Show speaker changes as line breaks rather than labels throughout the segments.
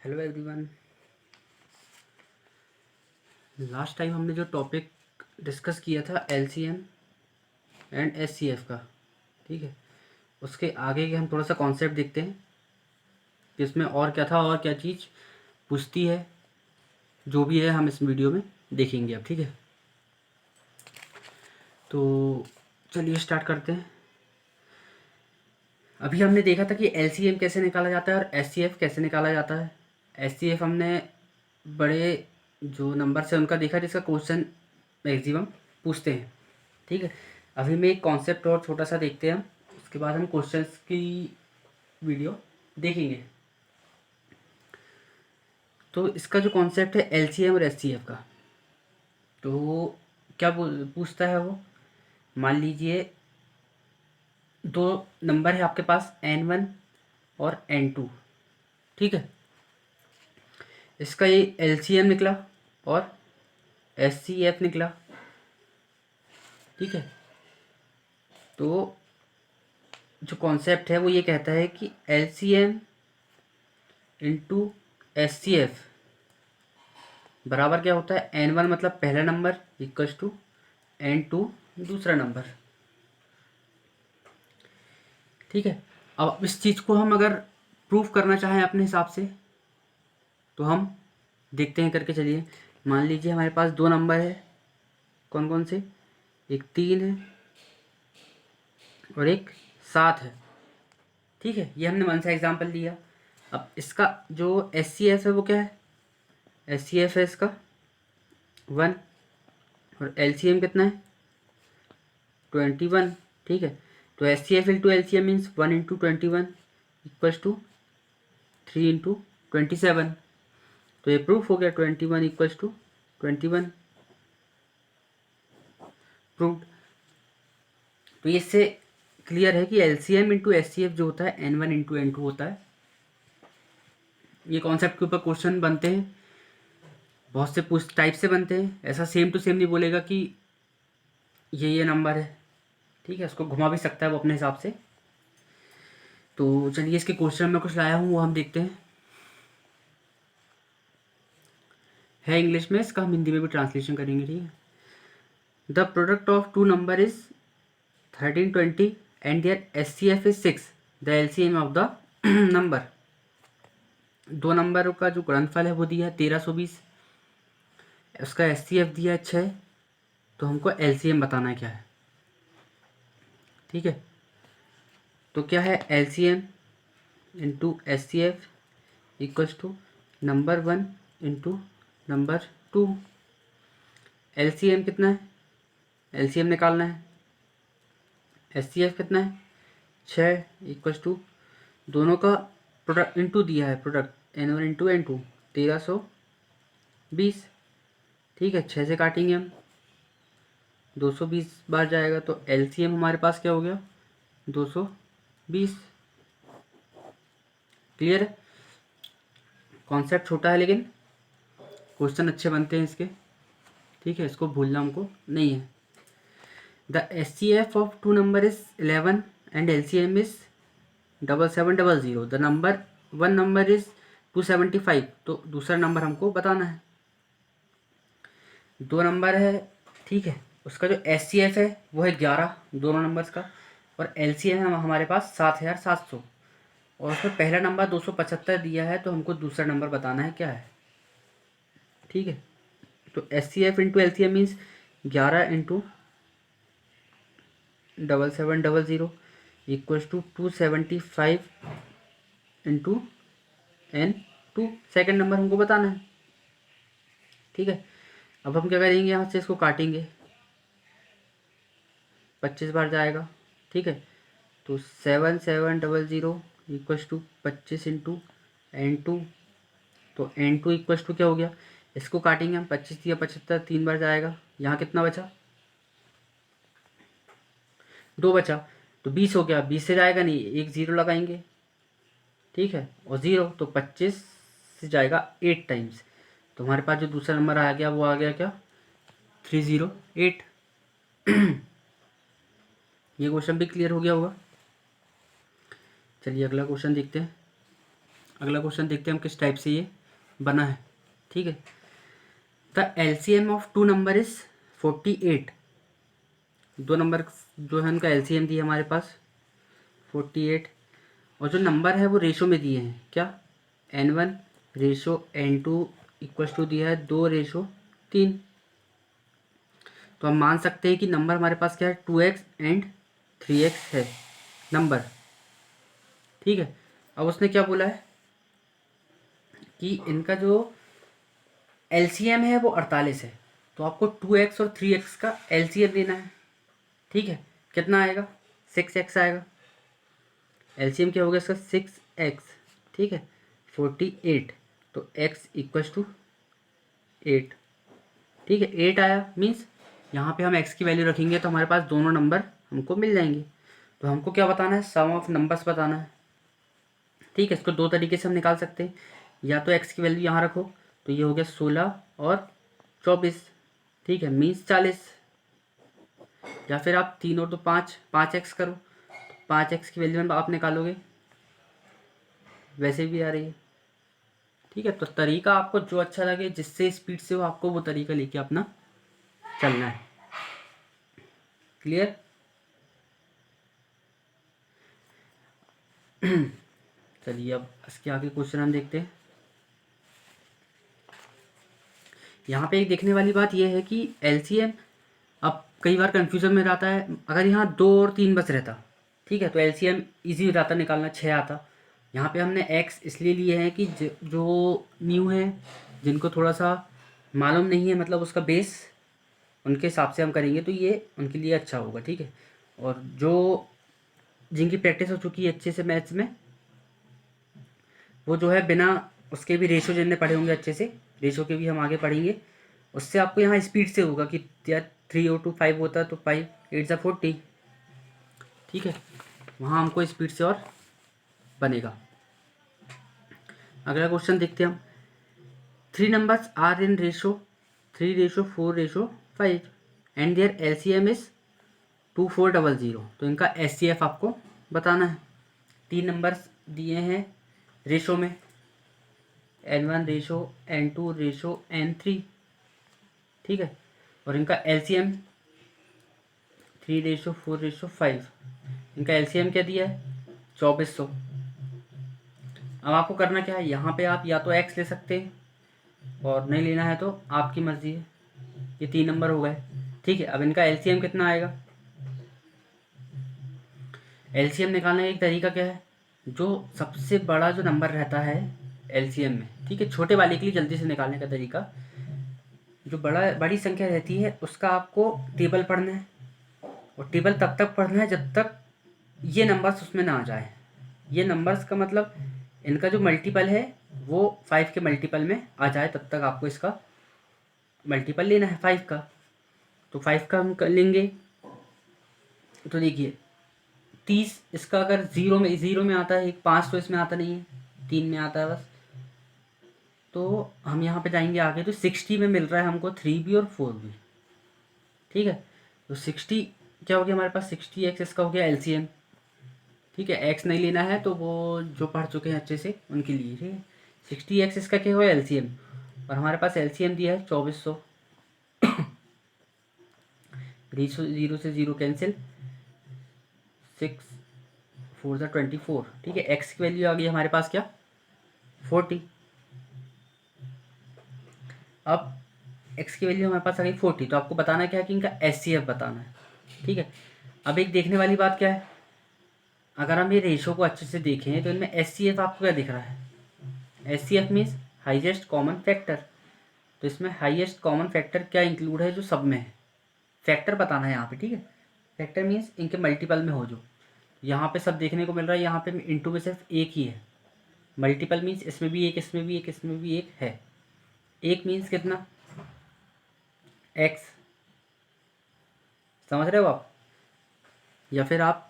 Hello everyone. Last time हमने जो topic discuss किया था एलसीएम एंड एचसीएफ का, ठीक है, उसके आगे के हम थोड़ा सा कॉन्सेप्ट देखते हैं कि इसमें और क्या था और क्या चीज़ पूछती है। जो भी है हम इस वीडियो में देखेंगे अब, ठीक है। तो चलिए स्टार्ट करते हैं। अभी हमने देखा था कि एलसीएम कैसे निकाला जाता है और एचसीएफ कैसे निकाला जाता है। एचसीएफ हमने बड़े जो नंबर से उनका देखा जिसका क्वेश्चन मैक्सिमम पूछते हैं, ठीक है। अभी मैं एक कॉन्सेप्ट और छोटा सा देखते हैं हम, उसके बाद हम क्वेश्चंस की वीडियो देखेंगे। तो इसका जो कॉन्सेप्ट है एलसीएम और एचसीएफ का, तो वो क्या पूछता है वो, मान लीजिए दो नंबर है आपके पास n1 और n2, ठीक है। इसका ये एलसीएम निकला और एचसीएफ निकला, ठीक है। तो जो कॉन्सेप्ट है वो ये कहता है कि एलसीएम इंटू एचसीएफ बराबर क्या होता है, n1 मतलब पहला नंबर इक्वल्स टू n2 दूसरा नंबर, ठीक है। अब इस चीज़ को हम अगर प्रूफ करना चाहें अपने हिसाब से तो हम देखते हैं, करके चलिए। मान लीजिए हमारे पास दो नंबर है, कौन कौन से, एक 3 है और एक 7 है, ठीक है। ये हमने वन सा एग्जाम्पल लिया। अब इसका जो एस सी एफ है वो क्या है, एस सी एफ है इसका 1 और एल सी एम कितना है 21, ठीक है। तो S C F into L C M means 1 into 21 equals to 3 into 27। तो ये प्रूफ हो गया 21 इक्वल्स टू 21 प्रूव्ड। तो इससे क्लियर है कि L C M into S C F जो होता है n1 इंटू n2 होता है। ये कॉन्सेप्ट के ऊपर क्वेश्चन बनते हैं, बहुत से पूछ टाइप से बनते हैं। ऐसा सेम टू सेम नहीं बोलेगा कि ये नंबर है, ठीक है। उसको घुमा भी सकता है वो अपने हिसाब से। तो चलिए इसके क्वेश्चन में कुछ लाया हूँ वो हम देखते हैं। है इंग्लिश में, इसका हम हिंदी में भी ट्रांसलेशन करेंगे, ठीक है। The product of two number is 1320 and their S C F is 6, the L C M of the number. दो नंबरों का जो गुणनफल है वो दिया है 1320, उसका एस सी एफ दिया है 6, तो हमको एल सी एम बताना है क्या है, ठीक है। तो क्या है L C M into S C F equals to number 1 into number 2। L C M कितना है, एल सी एम निकालना है। एस सी एफ कितना है 6 इक्वल्स टू दोनों का प्रोडक्ट इंटू दिया है, प्रोडक्ट n1 इंटू n2 1320, ठीक है। 6 से काटेंगे हम, 220 बार जाएगा, तो एल सी एम हमारे पास क्या हो गया 220। क्लियर है, कॉन्सेप्ट छोटा है लेकिन क्वेश्चन अच्छे बनते हैं इसके, ठीक है। इसको भूलना हमको नहीं है। The S C F of two number is 11 and L C M is 7700। The number one number is 275, तो दूसरा नंबर हमको बताना है। दो नंबर है, ठीक है। उसका जो एस सी एफ है वो है 11 दोनों नंबर्स का, और एल सी एम है हमारे पास 7700, और उसमें पहला नंबर 275 दिया है, तो हमको दूसरा नंबर बताना है क्या है, ठीक है। तो S C F into L C M means 11 into 7700 equals to 275 into n2, second number हमको बताना है, ठीक है। अब हम क्या करेंगे, यहाँ से इसको काटेंगे, 25 बार जाएगा, ठीक है। तो 7700 इक्वल्स टू 25 इंटू n2, तो n2 इक्वल्स टू क्या हो गया, इसको काटेंगे हम, 25 या 75 3 बार जाएगा, यहाँ कितना बचा 2 बचा, तो 20 हो गया। 20 से जाएगा नहीं, एक ज़ीरो लगाएंगे, ठीक है, और ज़ीरो, तो 25 से जाएगा 8 टाइम्स, तो हमारे पास जो दूसरा नंबर आ गया वो आ गया क्या 308। ये क्वेश्चन भी क्लियर हो गया होगा। चलिए अगला क्वेश्चन देखते हैं। अगला क्वेश्चन देखते हैं हम किस टाइप से ये बना है। ठीक है, the L C M of two number is 48। दो नंबर जो है उनका एलसीएम दिया हमारे पास 48, और जो नंबर है वो रेशो में दिए हैं क्या, n1 ratio n2 equals to दिया है 2:3। तो हम मान सकते हैं कि नंबर हमारे पास क्या है 2x एंड 3x है नंबर। ठीक है, अब उसने क्या बोला है कि इनका जो एलसीएम है वो 48 है, तो आपको 2x और 3x का एलसीएम देना है। ठीक है, कितना आएगा 6x आएगा। एलसीएम क्या होगा इसका 6x। ठीक है, 48, तो x इक्वल्स टू 8। ठीक है, 8 आया, मीन्स यहाँ पे हम x की वैल्यू रखेंगे तो हमारे पास दोनों नंबर हमको मिल जाएंगे। तो हमको क्या बताना है, सम ऑफ नंबर्स बताना है। ठीक है, इसको दो तरीके से हम निकाल सकते हैं, या तो x की वैल्यू यहाँ रखो तो ये हो गया 16 और 24। ठीक है, मीन्स 40, या फिर आप 3 और 2 5, 5x करो, 5x की वैल्यू आप निकालोगे, वैसे भी आ रही है। ठीक है, तो तरीका आपको जो अच्छा लगे, जिससे स्पीड से हो, आपको वो तरीका लेके अपना चलना है। क्लियर? चलिए अब इसके आगे क्वेश्चन हम देखते हैं। यहाँ पे एक देखने वाली बात यह है कि एलसीएम, अब कई बार कन्फ्यूजन में रहता है, अगर यहाँ 2 और 3 बस रहता, ठीक है, तो एलसीएम इजी हो जाता निकालना, 6 आता। यहाँ पे हमने एक्स इसलिए लिए हैं कि जो न्यू है, जिनको थोड़ा सा मालूम नहीं है, मतलब उसका बेस, उनके हिसाब से हम करेंगे तो ये उनके लिए अच्छा होगा। ठीक है, और जो जिनकी प्रैक्टिस हो चुकी है अच्छे से मैथ्स में, वो जो है बिना उसके भी रेशो जिनने पढ़े होंगे अच्छे से, रेशो के भी हम आगे पढ़ेंगे, उससे आपको यहाँ स्पीड से होगा कि यार 3 और 2 5 होता है, तो 5 8 40। ठीक है, वहाँ हमको स्पीड से और बनेगा। अगला क्वेश्चन देखते हैं हम। 3 numbers are in ratio 3:4:5 and their L C M is 2400। तो इनका एचसीएफ आपको बताना है। 3 नंबर्स दिए हैं रेशो में, n1 ratio n2 ratio n3। ठीक है, और इनका एलसीएम 3:4:5। इनका एलसीएम क्या दिया है 2400। अब आपको करना क्या है, यहाँ पे आप या तो एक्स ले सकते हैं, और नहीं लेना है तो आपकी मर्जी है। ये 3 नंबर हो गए। ठीक है, अब इनका एलसीएम कितना आएगा। एलसीएम निकालने का एक तरीका क्या है, जो सबसे बड़ा जो नंबर रहता है एलसीएम में, ठीक है, छोटे वाले के लिए जल्दी से निकालने का तरीका, जो बड़ी संख्या रहती है उसका आपको टेबल पढ़ना है, और टेबल तब तक पढ़ना है जब तक ये नंबर्स उसमें ना आ जाए। ये नंबर्स का मतलब इनका जो मल्टीपल है वो 5 के मल्टीपल में आ जाए, तब तक आपको इसका मल्टीपल लेना है 5 का। तो 5 का हम कर लेंगे, तो देखिए 30, इसका अगर ज़ीरो में आता है, एक 5 तो इसमें आता नहीं है, 3 में आता है बस। तो हम यहाँ पे जाएंगे आगे, तो 60 में मिल रहा है हमको 3b और 4b। ठीक है, तो 60 क्या हो गया हमारे पास 60x, इसका हो गया एलसीएम। ठीक है, एक्स नहीं लेना है तो वो जो पढ़ चुके हैं अच्छे से उनके लिए। ठीक है, 60x इसका क्या हुआ एलसीएम, और हमारे पास एलसीएम दिया है 2400। जीरो से जीरो कैंसिल, 6×4=24। ठीक है, एक्स की वैल्यू आ गई हमारे पास क्या 40। अब एक्स की वैल्यू हमारे पास आ गई 40, तो आपको बताना क्या है कि इनका एचसीएफ बताना है। ठीक है, अब एक देखने वाली बात क्या है, अगर हम ये रेशो को अच्छे से देखें तो इनमें एचसीएफ आपको क्या दिख रहा है, HCF means highest common factor. तो इसमें हाईएस्ट कॉमन फैक्टर क्या इंक्लूड है, जो सब में है, फैक्टर बताना है यहाँ पे। ठीक है, फैक्टर मीन्स इनके मल्टीपल में हो, जो यहाँ पे सब देखने को मिल रहा है, यहाँ पे इंटू में सिर्फ एक ही है। मल्टीपल मीन्स इसमें भी एक, इसमें भी एक, इसमें भी एक है। एक मीन्स कितना एक्स, समझ रहे हो आप। या फिर आप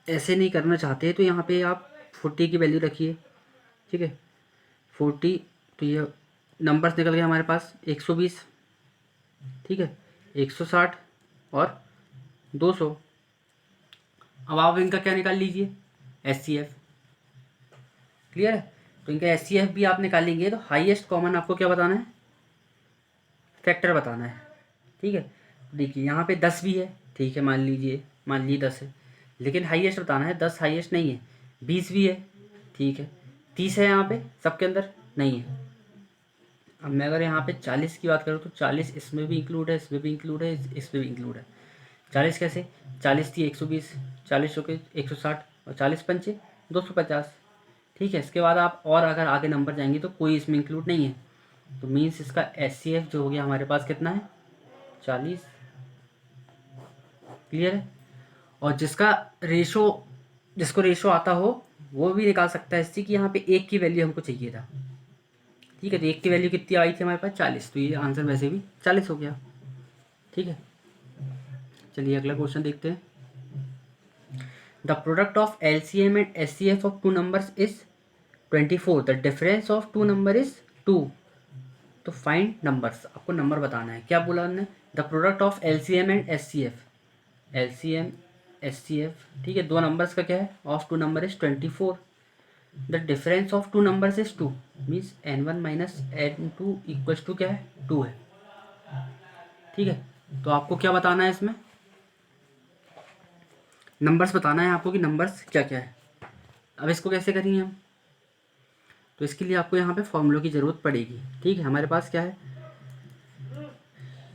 ऐसे नहीं करना चाहते तो यहाँ पे आप 40 की वैल्यू रखिए। ठीक है, 40, तो ये नंबर्स निकल गए हमारे पास 120। ठीक है, 160 और 200। अब आप इनका क्या निकाल लीजिए एचसीएफ। क्लियर है। तो इनका HCF भी आप निकालेंगे तो हाईएस्ट कॉमन आपको क्या बताना है, फैक्टर बताना है। ठीक है, देखिए यहाँ पे 10 भी है, ठीक है, मान लीजिए 10 है, लेकिन हाईएस्ट बताना है। 10 हाईएस्ट नहीं है, 20 भी है, ठीक है, 30 है यहाँ पे सबके अंदर नहीं है। अब मैं अगर यहाँ पे 40 की बात करूँ तो 40 इसमें भी इंक्लूड है, इसमें भी इंक्लूड है, इसमें भी इंक्लूड है। 40 कैसे, 40 थी 120, 40 चौके 160 और 40 पंचे 250। ठीक है, इसके बाद आप और अगर आगे नंबर जाएंगे तो कोई इसमें इंक्लूड नहीं है, तो मीन्स इसका HCF जो हो गया हमारे पास कितना है, 40। क्लियर है। और जिसको रेशो आता हो वो भी निकाल सकता है इससे कि यहाँ पे 1 की वैल्यू हमको चाहिए था। ठीक है, तो 1 की वैल्यू कितनी आई थी हमारे पास, 40, तो ये आंसर वैसे भी 40 हो गया। ठीक है, चलिए अगला क्वेश्चन देखते हैं। The product of LCM and HCF of two numbers is 24, the difference of two number is 2, तो फाइंड नंबर्स, आपको नंबर बताना है। क्या बोला हमने, the product of LCM and HCF, LCM HCF, ठीक है, दो नंबर्स का क्या है, of two number is 24, the difference of two numbers is 2, means N1 minus N2 equals to क्या है, 2 है। ठीक है, तो आपको क्या बताना है इसमें, नंबर्स बताना है आपको कि नंबर्स क्या क्या है। अब इसको कैसे करेंगे हम, तो इसके लिए आपको यहाँ पे फॉर्मूलों की ज़रूरत पड़ेगी। ठीक है, हमारे पास क्या है,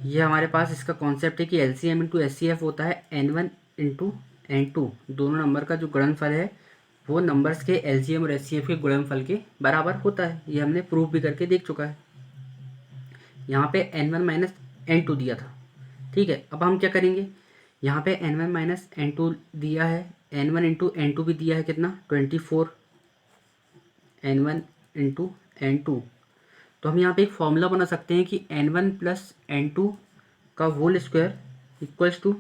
ये हमारे पास इसका कॉन्सेप्ट है कि LCM इंटू HCF होता है N1 इंटू N2, दोनों नंबर का जो गुणनफल है वो नंबर्स के LCM और HCF के गुणनफल के बराबर होता है। ये हमने प्रूफ भी करके देख चुका है। यहाँ पे N1 माइनस N2 दिया था। ठीक है, अब हम क्या करेंगे, यहाँ पे N1 माइनस N2 दिया है, N1 इंटू N2 भी दिया है कितना, 24, N1 इंटू N2, तो हम यहाँ पे एक फॉर्मूला बना सकते हैं कि N1 प्लस N2 का whole square equals to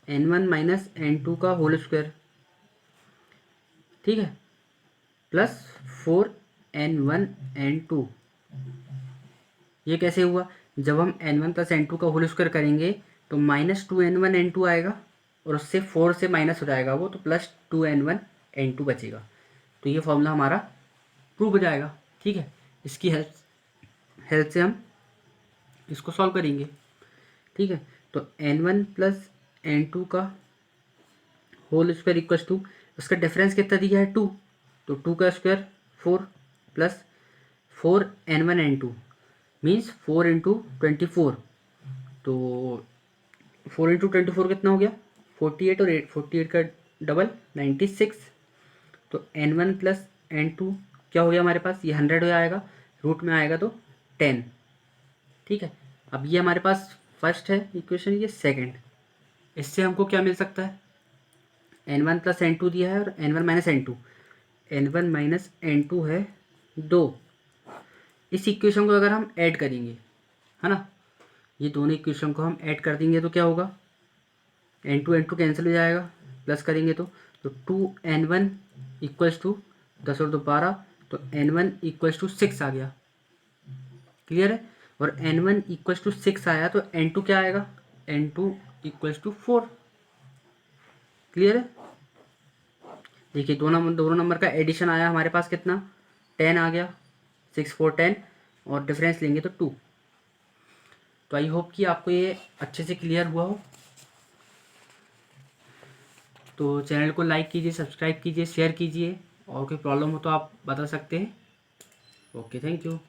N1 minus N2 का होल स्क्वायर। ठीक है, प्लस 4N1 N2। ये कैसे हुआ, जब हम N1 प्लस N2 का होल स्क्वायर करेंगे तो -2N1 N2 आएगा और उससे 4 से माइनस हो जाएगा वो, तो +2N1 N2 बचेगा। तो ये फॉर्मूला हमारा प्रूव हो जाएगा। ठीक है, इसकी हेल्प से हम इसको सॉल्व करेंगे। ठीक है, तो N1 प्लस N2 का होल स्क्वायर इक्वल्स टू, उसका डिफरेंस कितना दिया है, 2, तो 2 का square 4 plus 4N1 N2 means 4 into 24, तो 4 इंटू 24 कितना हो गया, 48, और 48 का डबल 96, तो N1 प्लस N2 क्या हो गया हमारे पास, ये 100 हो जाएगा, रूट में आएगा तो 10। ठीक है, अब ये हमारे पास फर्स्ट है इक्वेशन, ये सेकंड, इससे हमको क्या मिल सकता है, N1 प्लस N2 दिया है और N1 minus N2, N1 minus N2 है 2। इस इक्वेशन को अगर हम ऐड करेंगे, है ना, ये दोनों इक्वेशन को हम ऐड कर देंगे तो क्या होगा, N2 कैंसिल हो जाएगा, प्लस करेंगे तो 2N1 इक्वल्स टू 10 और 2 12, तो N1 इक्वल्स टू 6 आ गया। क्लियर है, और N1 इक्वल्स टू 6 आया तो N2 क्या आएगा, N2 इक्वल्स टू 4। क्लियर है, देखिए दोनों नंबर का एडिशन आया हमारे पास कितना, 10 आ गया, 6 4 10, और डिफरेंस लेंगे तो 2। तो आई होप कि आपको ये अच्छे से क्लियर हुआ हो। तो चैनल को लाइक कीजिए, सब्सक्राइब कीजिए, शेयर कीजिए, और कोई प्रॉब्लम हो तो आप बता सकते हैं। Okay, thank you.